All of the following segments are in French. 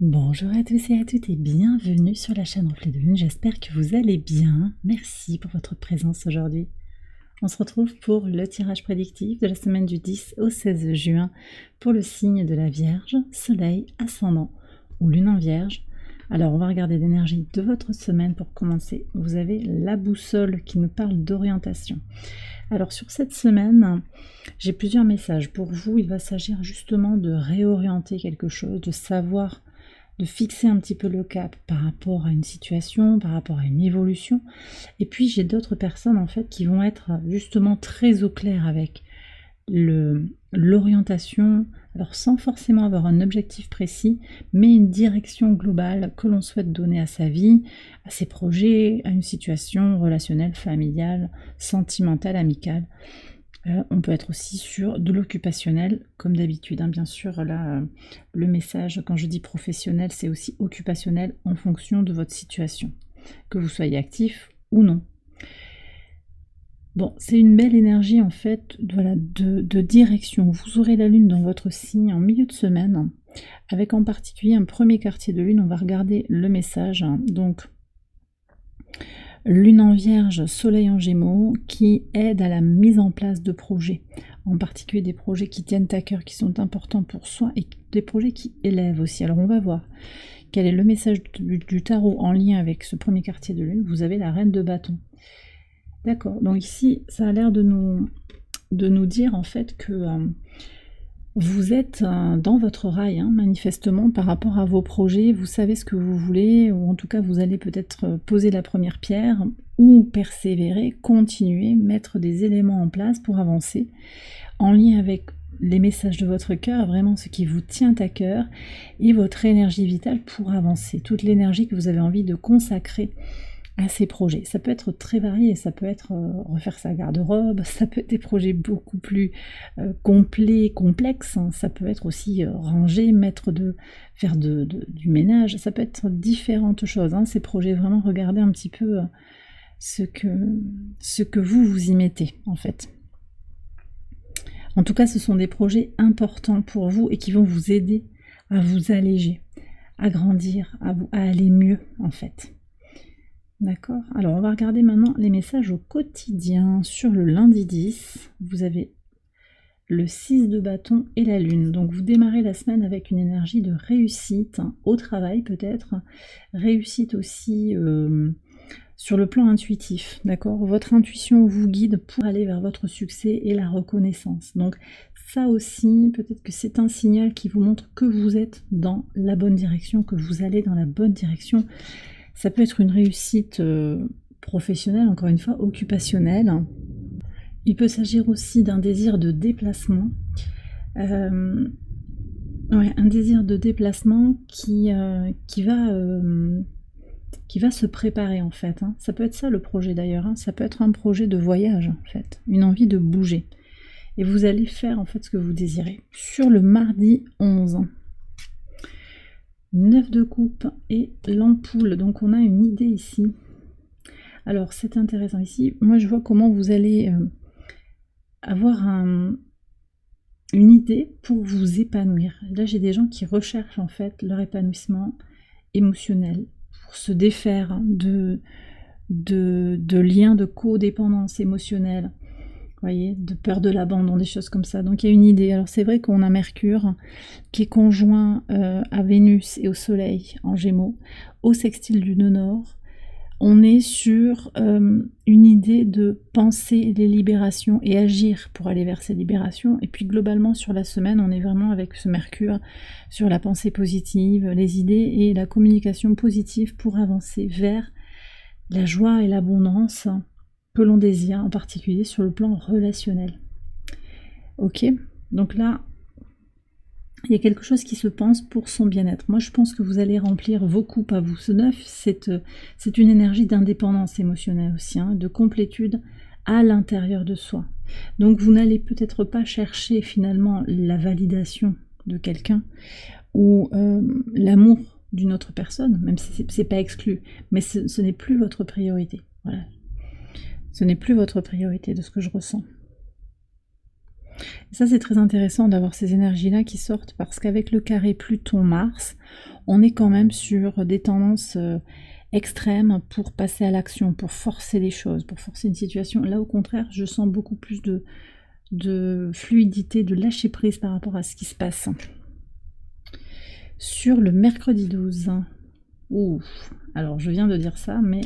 Bonjour à tous et à toutes et bienvenue sur la chaîne Reflet de Lune, j'espère que vous allez bien. Merci pour votre présence aujourd'hui. On se retrouve pour le tirage prédictif de la semaine du 10 au 16 juin pour le signe de la Vierge, Soleil, Ascendant ou Lune en Vierge. Alors on va regarder l'énergie de votre semaine pour commencer. Vous avez la boussole qui nous parle d'orientation. Alors sur cette semaine, j'ai plusieurs messages pour vous. Il va s'agir justement de réorienter quelque chose, de savoir, de fixer un petit peu le cap par rapport à une situation, par rapport à une évolution. Et puis j'ai d'autres personnes en fait qui vont être justement très au clair avec l'orientation, alors sans forcément avoir un objectif précis, mais une direction globale que l'on souhaite donner à sa vie, à ses projets, à une situation relationnelle, familiale, sentimentale, amicale. On peut être aussi sur de l'occupationnel, comme d'habitude, hein. Bien sûr, là, le message, quand je dis professionnel, c'est aussi occupationnel en fonction de votre situation, que vous soyez actif ou non. Bon, c'est une belle énergie en fait, voilà, de direction. Vous aurez la lune dans votre signe en milieu de semaine, avec en particulier un premier quartier de lune. On va regarder le message. Donc, lune en Vierge, Soleil en Gémeaux, qui aide à la mise en place de projets, en particulier des projets qui tiennent à cœur, qui sont importants pour soi, et des projets qui élèvent aussi. Alors on va voir quel est le message du tarot en lien avec ce premier quartier de lune. Vous avez la reine de bâton. D'accord, donc ici, ça a l'air de nous dire en fait que vous êtes dans votre rail, hein, manifestement, par rapport à vos projets. Vous savez ce que vous voulez, ou en tout cas, vous allez peut-être poser la première pierre, ou persévérer, continuer, mettre des éléments en place pour avancer, en lien avec les messages de votre cœur, vraiment ce qui vous tient à cœur, et votre énergie vitale pour avancer, toute l'énergie que vous avez envie de consacrer à ces projets. Ça peut être très varié, ça peut être refaire sa garde-robe, ça peut être des projets beaucoup plus complets, complexes, hein. Ça peut être aussi ranger, faire du ménage, ça peut être différentes choses, hein. Ces projets, vraiment regardez un petit peu ce que vous y mettez en fait. En tout cas, ce sont des projets importants pour vous et qui vont vous aider à vous alléger, à grandir, à aller mieux en fait. D'accord. Alors, on va regarder maintenant les messages au quotidien. Sur le lundi 10, vous avez le 6 de bâton et la lune. Donc, vous démarrez la semaine avec une énergie de réussite, hein, au travail peut-être. Réussite aussi sur le plan intuitif. D'accord. Votre intuition vous guide pour aller vers votre succès et la reconnaissance. Donc, ça aussi, peut-être que c'est un signal qui vous montre que vous êtes dans la bonne direction, que vous allez dans la bonne direction. Ça peut être une réussite professionnelle, encore une fois, occupationnelle. Il peut s'agir aussi d'un désir de déplacement. Un désir de déplacement qui va se préparer en fait, hein. Ça peut être ça le projet d'ailleurs, hein. Ça peut être un projet de voyage en fait, une envie de bouger. Et vous allez faire en fait ce que vous désirez. Sur le mardi 11, 9 de coupe et l'ampoule, donc on a une idée ici. Alors c'est intéressant ici, moi je vois comment vous allez avoir une idée pour vous épanouir. Là j'ai des gens qui recherchent en fait leur épanouissement émotionnel, pour se défaire de liens de codépendance émotionnelle, voyez, de peur de l'abandon, des choses comme ça. Donc il y a une idée. Alors c'est vrai qu'on a Mercure qui est conjoint à Vénus et au Soleil en Gémeaux, au sextile du nœud nord. On est sur une idée de penser les libérations et agir pour aller vers ces libérations. Et puis globalement sur la semaine, on est vraiment avec ce Mercure sur la pensée positive, les idées et la communication positive pour avancer vers la joie et l'abondance que l'on désire, en particulier sur le plan relationnel. Ok, donc là, il y a quelque chose qui se pense pour son bien-être. Moi, je pense que vous allez remplir vos coupes à vous. Ce 9, c'est une énergie d'indépendance émotionnelle aussi, hein, de complétude à l'intérieur de soi. Donc, vous n'allez peut-être pas chercher finalement la validation de quelqu'un ou l'amour d'une autre personne, même si c'est pas exclu, mais ce n'est plus votre priorité. Voilà. Ce n'est plus votre priorité de ce que je ressens. Et ça, c'est très intéressant d'avoir ces énergies-là qui sortent parce qu'avec le carré Pluton-Mars, on est quand même sur des tendances extrêmes pour passer à l'action, pour forcer les choses, pour forcer une situation. Là, au contraire, je sens beaucoup plus de fluidité, de lâcher prise par rapport à ce qui se passe. Sur le mercredi 12, ouf, alors je viens de dire ça, mais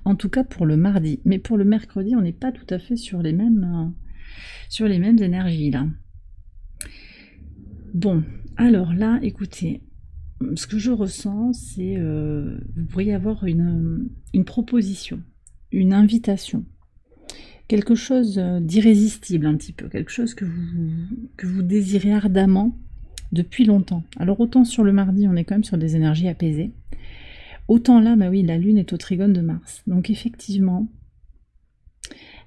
en tout cas pour le mardi. Mais pour le mercredi, on n'est pas tout à fait sur les mêmes énergies là. Bon, alors là, écoutez, ce que je ressens, c'est vous pourriez avoir une proposition, une invitation, quelque chose d'irrésistible un petit peu, quelque chose que vous désirez ardemment depuis longtemps. Alors autant sur le mardi, on est quand même sur des énergies apaisées, autant là, bah oui, la Lune est au trigone de Mars. Donc effectivement,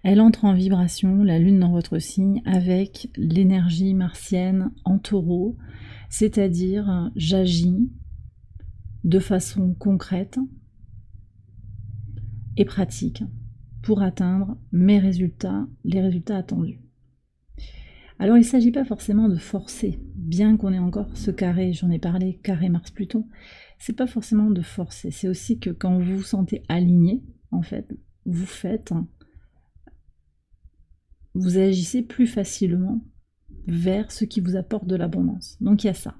elle entre en vibration, la Lune dans votre signe, avec l'énergie martienne en taureau, c'est-à-dire j'agis de façon concrète et pratique pour atteindre mes résultats, les résultats attendus. Alors il ne s'agit pas forcément de forcer, bien qu'on ait encore ce carré, j'en ai parlé, carré Mars-Pluton, c'est pas forcément de forcer, c'est aussi que quand vous vous sentez aligné, en fait, vous agissez plus facilement vers ce qui vous apporte de l'abondance. Donc il y a ça.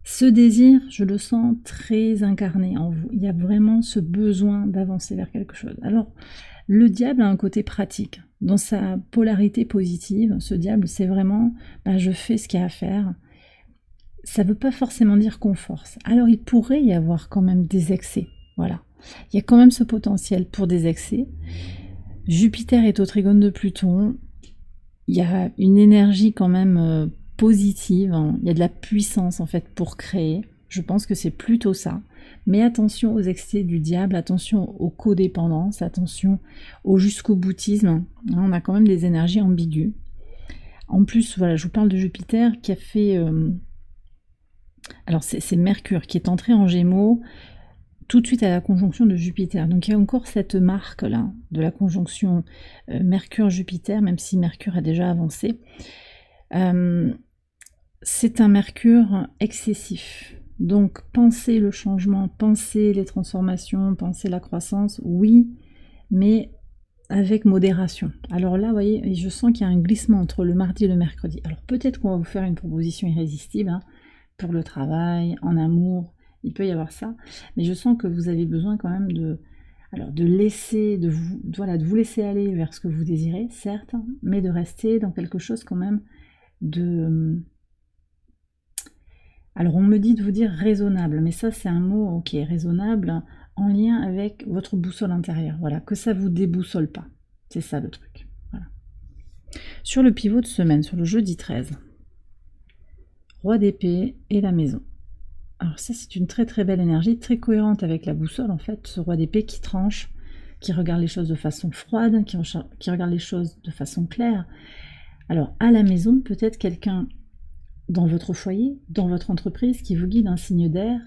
Ce désir, je le sens très incarné en vous. Il y a vraiment ce besoin d'avancer vers quelque chose. Alors, le diable a un côté pratique. Dans sa polarité positive, ce diable, c'est vraiment je fais ce qu'il y a à faire. Ça ne veut pas forcément dire qu'on force. Alors, il pourrait y avoir quand même des excès. Voilà. Il y a quand même ce potentiel pour des excès. Jupiter est au trigone de Pluton. Il y a une énergie quand même positive. Hein. Il y a de la puissance en fait pour créer. Je pense que c'est plutôt ça. Mais attention aux excès du diable, attention aux codépendances, attention au jusqu'au boutisme. Hein, on a quand même des énergies ambiguës. En plus, voilà, je vous parle de Jupiter qui a fait... alors c'est Mercure qui est entré en Gémeaux tout de suite à la conjonction de Jupiter. Donc il y a encore cette marque-là de la conjonction Mercure-Jupiter, même si Mercure a déjà avancé. C'est un Mercure excessif. Donc pensez le changement, pensez les transformations, pensez la croissance, oui, mais avec modération. Alors là, vous voyez, je sens qu'il y a un glissement entre le mardi et le mercredi. Alors peut-être qu'on va vous faire une proposition irrésistible hein, pour le travail, en amour, il peut y avoir ça, mais je sens que vous avez besoin quand même de laisser, de vous laisser aller vers ce que vous désirez, certes, mais de rester dans quelque chose quand même de... Alors on me dit de vous dire raisonnable, mais ça c'est un mot, ok, raisonnable, en lien avec votre boussole intérieure, voilà, que ça vous déboussole pas, c'est ça le truc, voilà. Sur le pivot de semaine, sur le jeudi 13, Roi d'épée et la maison. Alors ça c'est une très très belle énergie, très cohérente avec la boussole en fait, ce roi d'épée qui tranche, qui regarde les choses de façon froide, qui regarde les choses de façon claire. Alors à la maison, peut-être quelqu'un dans votre foyer, dans votre entreprise qui vous guide, un signe d'air,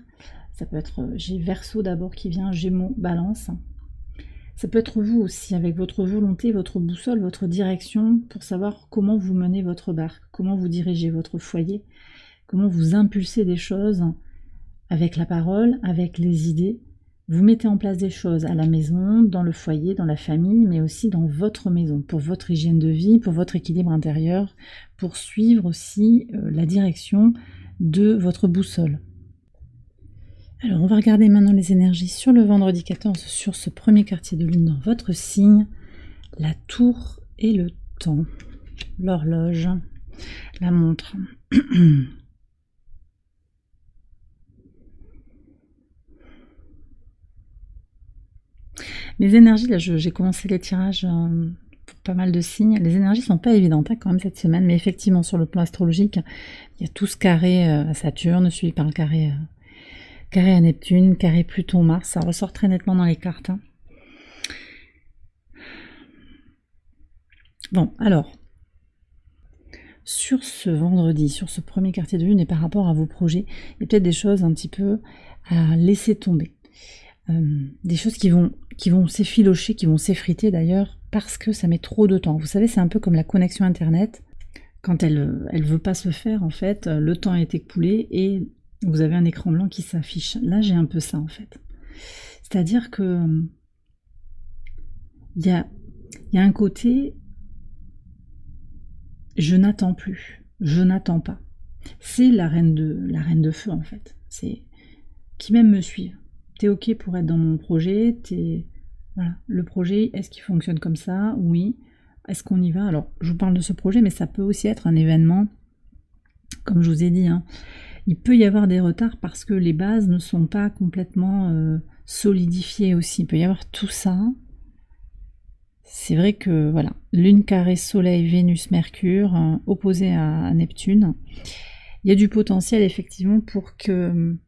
ça peut être, j'ai Verseau d'abord qui vient, Gémeaux, Balance. Ça peut être vous aussi, avec votre volonté, votre boussole, votre direction, pour savoir comment vous menez votre barque, comment vous dirigez votre foyer, comment vous impulsez des choses avec la parole, avec les idées. Vous mettez en place des choses à la maison, dans le foyer, dans la famille, mais aussi dans votre maison, pour votre hygiène de vie, pour votre équilibre intérieur, pour suivre aussi la direction de votre boussole. Alors on va regarder maintenant les énergies sur le vendredi 14, sur ce premier quartier de lune dans votre signe, la tour et le temps, l'horloge, la montre. Les énergies, là j'ai commencé les tirages pour pas mal de signes. Les énergies sont pas évidentes hein, quand même cette semaine, mais effectivement sur le plan astrologique, il y a tout ce carré à Saturne, suivi par le carré à Neptune, carré Pluton-Mars, ça ressort très nettement dans les cartes. Hein. Bon, alors, sur ce vendredi, sur ce premier quartier de lune et par rapport à vos projets, il y a peut-être des choses un petit peu à laisser tomber. Des choses qui vont s'effilocher, qui vont s'effriter d'ailleurs, parce que ça met trop de temps. Vous savez, c'est un peu comme la connexion Internet. Quand elle veut pas se faire, en fait, le temps est écoulé et Vous avez un écran blanc qui s'affiche. Là, j'ai un peu ça en fait. C'est-à-dire que il y a un côté, je n'attends plus, je n'attends pas. C'est la reine de feu en fait. C'est qui même me suivent. T'es ok pour être dans mon projet, voilà, le projet, est-ce qu'il fonctionne comme ça? Oui. Est-ce qu'on y va? Alors, je vous parle de ce projet, mais ça peut aussi être un événement, comme je vous ai dit, hein. Il peut y avoir des retards parce que les bases ne sont pas complètement solidifiées aussi. Il peut y avoir tout ça. C'est vrai que, voilà, Lune carrée Soleil, Vénus, Mercure, opposé à Neptune. Il y a du potentiel, effectivement, pour qu'il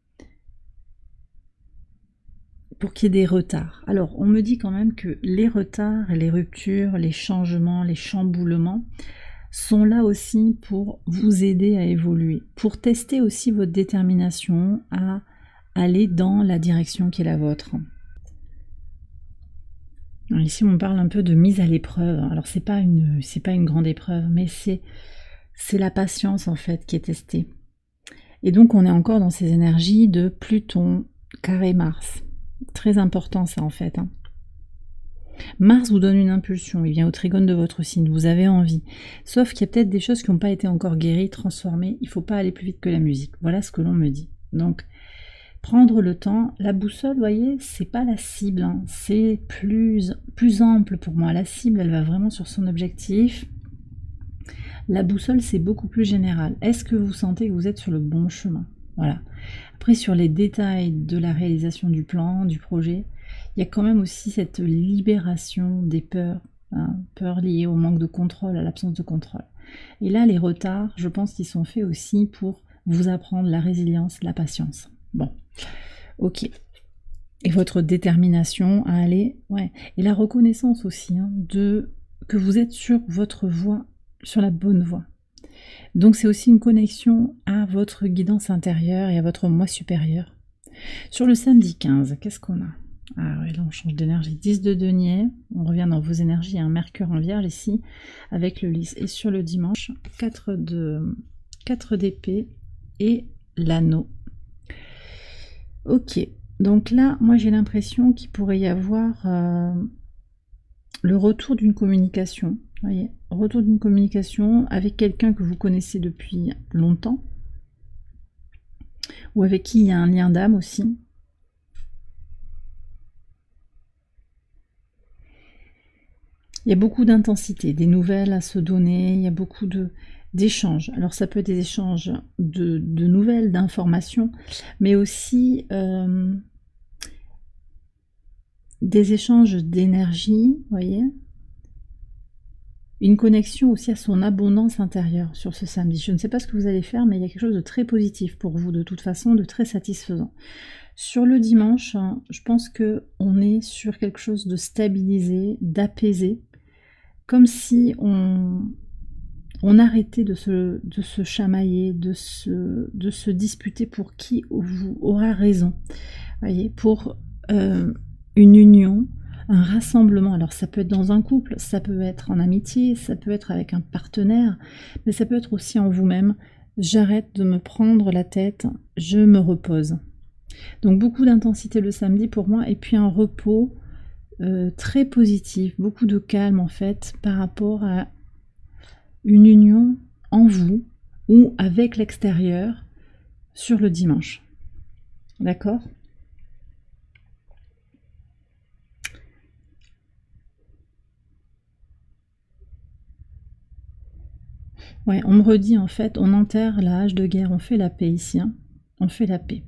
y ait des retards. Alors, on me dit quand même que les retards, les ruptures, les changements, les chamboulements sont là aussi pour vous aider à évoluer, pour tester aussi votre détermination à aller dans la direction qui est la vôtre. Alors ici, on parle un peu de mise à l'épreuve. Alors, c'est pas une grande épreuve, mais c'est la patience, en fait, qui est testée. Et donc, on est encore dans ces énergies de Pluton, carré Mars. Très important, ça, en fait, hein. Mars vous donne une impulsion, il vient au trigone de votre signe, vous avez envie. Sauf qu'il y a peut-être des choses qui n'ont pas été encore guéries, transformées, il ne faut pas aller plus vite que la musique. Voilà ce que l'on me dit. Donc, prendre le temps, la boussole, vous voyez, c'est pas la cible, hein. C'est plus ample pour moi. La cible, elle va vraiment sur son objectif. La boussole, c'est beaucoup plus général. Est-ce que vous sentez que vous êtes sur le bon chemin? Voilà. Après, sur les détails de la réalisation du plan, du projet, il y a quand même aussi cette libération des peurs, hein, peurs liées au manque de contrôle, à l'absence de contrôle. Et là, les retards, je pense qu'ils sont faits aussi pour vous apprendre la résilience, la patience. Bon, ok. Et votre détermination à aller, ouais. Et la reconnaissance aussi, hein, que vous êtes sur votre voie, sur la bonne voie. Donc c'est aussi une connexion à votre guidance intérieure et à votre moi supérieur. Sur le samedi 15, qu'est-ce qu'on a? Ah oui, là on change d'énergie. 10 de denier, on revient dans vos énergies, un Mercure en Vierge ici, avec le lys. Et sur le dimanche, 4 d'épée et l'anneau. Ok, donc là, moi j'ai l'impression qu'il pourrait y avoir le retour d'une communication. Voyez, retour d'une communication avec quelqu'un que vous connaissez depuis longtemps, ou avec qui il y a un lien d'âme aussi. Il y a beaucoup d'intensité, des nouvelles à se donner, il y a beaucoup d'échanges. Alors ça peut être des échanges de nouvelles, d'informations, mais aussi des échanges d'énergie, vous voyez. Une connexion aussi à son abondance intérieure sur ce samedi. Je ne sais pas ce que vous allez faire, mais il y a quelque chose de très positif pour vous, de toute façon, de très satisfaisant. Sur le dimanche, hein, je pense qu'on est sur quelque chose de stabilisé, d'apaisé, comme si on arrêtait de se chamailler, de se disputer pour qui vous aura raison. Voyez, pour une union, un rassemblement. Alors ça peut être dans un couple, ça peut être en amitié, ça peut être avec un partenaire, mais ça peut être aussi en vous-même. J'arrête de me prendre la tête, je me repose. Donc beaucoup d'intensité le samedi pour moi, et puis un repos très positif, beaucoup de calme en fait par rapport à une union en vous ou avec l'extérieur sur le dimanche. D'accord ? Ouais, on me redit en fait, on enterre la hache de guerre, on fait la paix ici, hein. On fait la paix.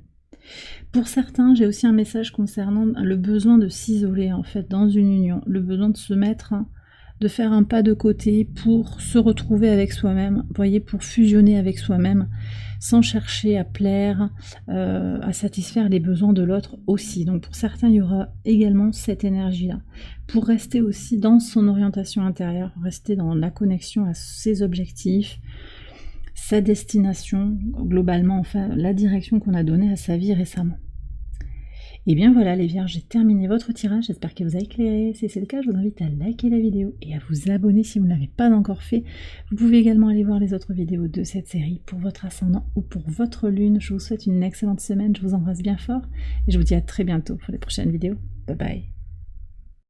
Pour certains, j'ai aussi un message concernant le besoin de s'isoler en fait dans une union, le besoin de se mettre, de faire un pas de côté pour se retrouver avec soi-même, vous voyez, pour fusionner avec soi-même, sans chercher à plaire, à satisfaire les besoins de l'autre aussi. Donc pour certains, il y aura également cette énergie-là, pour rester aussi dans son orientation intérieure, rester dans la connexion à ses objectifs, sa destination, globalement, enfin, la direction qu'on a donnée à sa vie récemment. Et bien voilà les Vierges, j'ai terminé votre tirage, j'espère qu'il vous a éclairé. Si c'est le cas, je vous invite à liker la vidéo et à vous abonner si vous ne l'avez pas encore fait. Vous pouvez également aller voir les autres vidéos de cette série pour votre ascendant ou pour votre lune. Je vous souhaite une excellente semaine, je vous embrasse bien fort et je vous dis à très bientôt pour les prochaines vidéos. Bye bye.